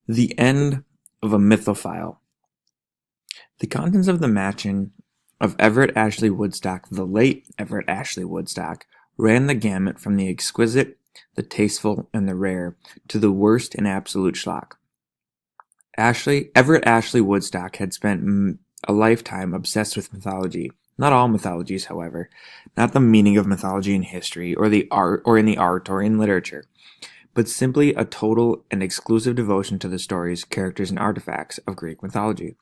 The End of a Mythophile. The contents of the mansion of Everett Ashley Woodstock, the late Everett Ashley Woodstock, ran the gamut from the exquisite, the tasteful, and the rare, to the worst and absolute schlock. Everett Ashley Woodstock had spent a lifetime obsessed with mythology. Not all mythologies, however, not the meaning of mythology in history, or the art, or in the art, or in literature, but simply a total and exclusive devotion to the stories, characters, and artifacts of Greek mythology.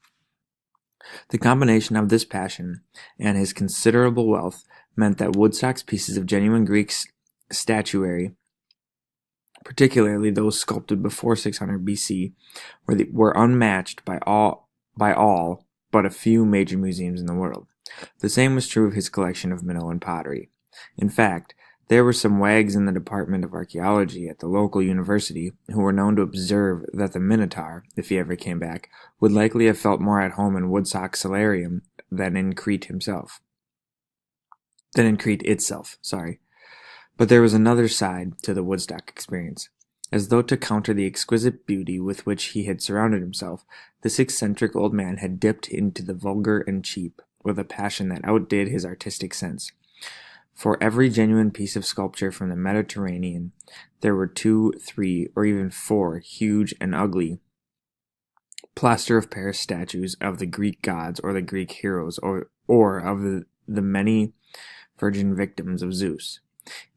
The combination of this passion and his considerable wealth meant that Woodstock's pieces of genuine Greek statuary, particularly those sculpted before 600 BC, were unmatched by all but a few major museums in the world. The same was true of his collection of Minoan pottery. In fact, there were some wags in the Department of Archaeology at the local university who were known to observe that the Minotaur, if he ever came back, would likely have felt more at home in Woodstock's solarium than in Crete itself. But there was another side to the Woodstock experience. As though to counter the exquisite beauty with which he had surrounded himself, this eccentric old man had dipped into the vulgar and cheap with a passion that outdid his artistic sense. For every genuine piece of sculpture from the Mediterranean, there were 2, 3, or even 4 huge and ugly plaster of Paris statues of the Greek gods or the Greek heroes or of the many virgin victims of Zeus.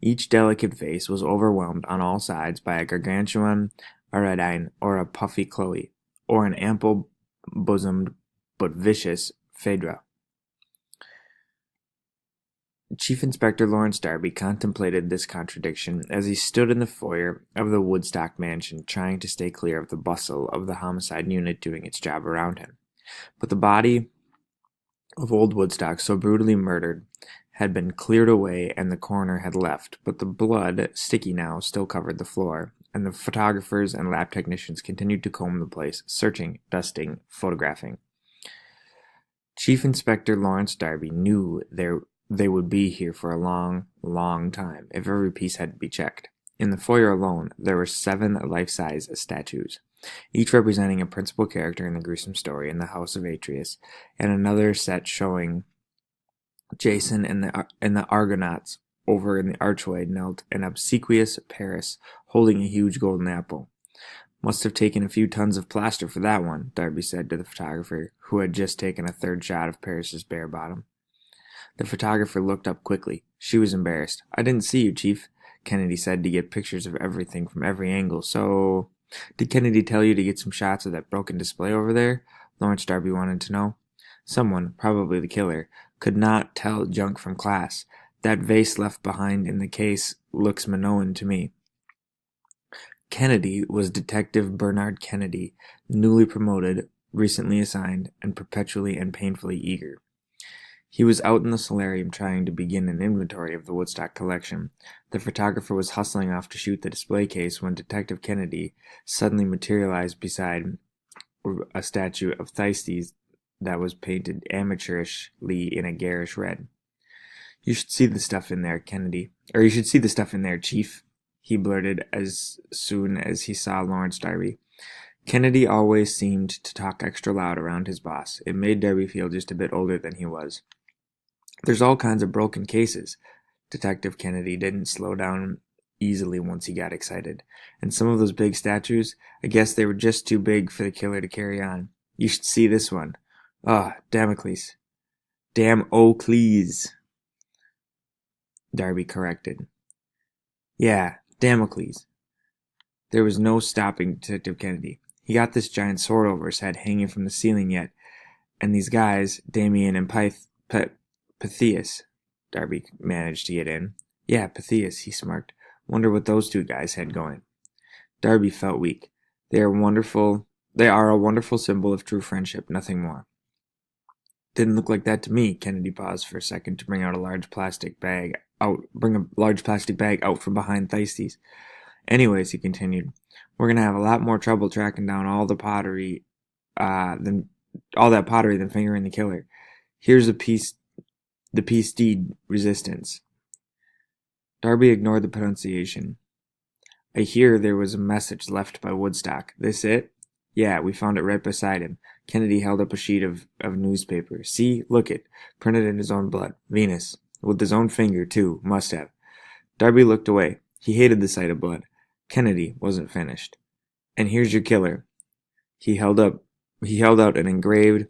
Each delicate face was overwhelmed on all sides by a gargantuan Ariadne or a puffy Chloe, or an ample-bosomed but vicious Phaedra. Chief Inspector Lawrence Darby contemplated this contradiction as he stood in the foyer of the Woodstock mansion, trying to stay clear of the bustle of the homicide unit doing its job around him. But the body of old Woodstock, so brutally murdered, had been cleared away and the coroner had left, but the blood, sticky now, still covered the floor, and the photographers and lab technicians continued to comb the place, searching, dusting, photographing. Chief Inspector Lawrence Darby knew they would be here for a long, long time if every piece had to be checked. In the foyer alone, there were 7 life-size statues, each representing a principal character in the gruesome story in the House of Atreus, and another set showing Jason and the Argonauts. Over in the archway knelt an obsequious Paris, holding a huge golden apple. "Must have taken a few tons of plaster for that one," Darby said to the photographer, who had just taken a third shot of Paris's bare bottom. The photographer looked up quickly. She was embarrassed. "I didn't see you, Chief," Kennedy said, to get pictures of everything from every angle. "So, did Kennedy tell you to get some shots of that broken display over there?" Lawrence Darby wanted to know. Someone, probably the killer, could not tell junk from glass. "That vase left behind in the case looks Minoan to me." Kennedy was Detective Bernard Kennedy, newly promoted, recently assigned, and perpetually and painfully eager. He was out in the solarium trying to begin an inventory of the Woodstock collection. The photographer was hustling off to shoot the display case when Detective Kennedy suddenly materialized beside a statue of Thyestes that was painted amateurishly in a garish red. "You should see the stuff in there, You should see the stuff in there, Chief," he blurted as soon as he saw Lawrence Darby. Kennedy always seemed to talk extra loud around his boss. It made Darby feel just a bit older than he was. "There's all kinds of broken cases." Detective Kennedy didn't slow down easily once he got excited. "And some of those big statues, I guess they were just too big for the killer to carry on. You should see this one. Damocles. Damocles," Darby corrected. "Yeah, Damocles." There was no stopping Detective Kennedy. "He got this giant sword over his head hanging from the ceiling yet, and these guys, Damien and Pythias," Darby managed to get in. "Yeah, Pythias," he smirked. "Wonder what those 2 guys had going." Darby felt weak. They are a wonderful symbol of true friendship, nothing more." "Didn't look like that to me." Kennedy paused for a second to bring a large plastic bag out from behind Thyestes. "Anyways," he continued, "we're gonna have a lot more trouble tracking down all that pottery than fingering the killer. Here's the piece de resistance." Darby ignored the pronunciation. "I hear there was a message left by Woodstock. This it?" Yeah, we found it right beside him. Kennedy held up a sheet of newspaper. See, look it. Printed in his own blood. Venus. With his own finger, too. Must have. Darby looked away. He hated the sight of blood. Kennedy wasn't finished. And here's your killer. He held up he held out an engraved,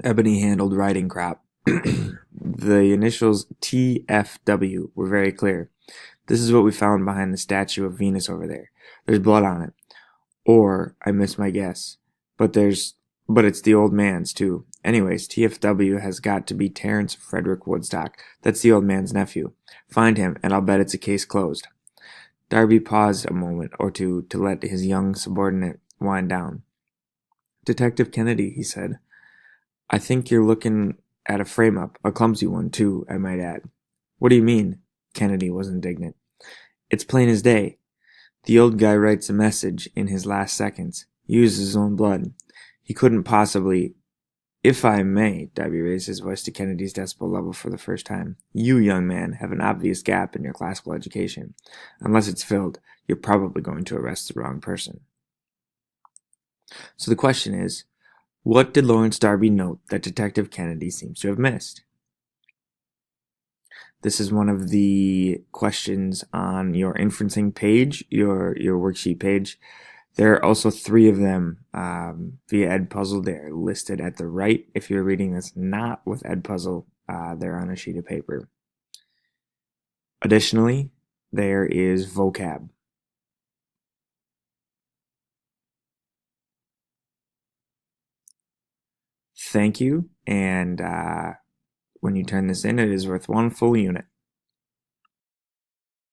ebony-handled riding crop. The initials TFW were very clear. This is what we found behind the statue of Venus over there. There's blood on it. Or I missed my guess. But it's the old man's too. Anyways, TFW has got to be Terence Frederick Woodstock. That's the old man's nephew. Find him, and I'll bet it's a case closed. Darby paused a moment or two to let his young subordinate wind down. Detective Kennedy, he said, I think you're looking at a frame-up, a clumsy one, too, I might add. What do you mean? Kennedy was indignant. It's plain as day. The old guy writes a message in his last seconds. He uses his own blood. He couldn't possibly... If I may, Darby raised his voice to Kennedy's decibel level for the first time. You, young man, have an obvious gap in your classical education. Unless it's filled, you're probably going to arrest the wrong person. So the question is, what did Lawrence Darby note that Detective Kennedy seems to have missed? This is one of the questions on your inferencing page, your worksheet page. There are also 3 of them via Edpuzzle. They're listed at the right. If you're reading this not with Edpuzzle, they're on a sheet of paper. Additionally, there is vocab. Thank you, and when you turn this in, it is worth 1 full unit.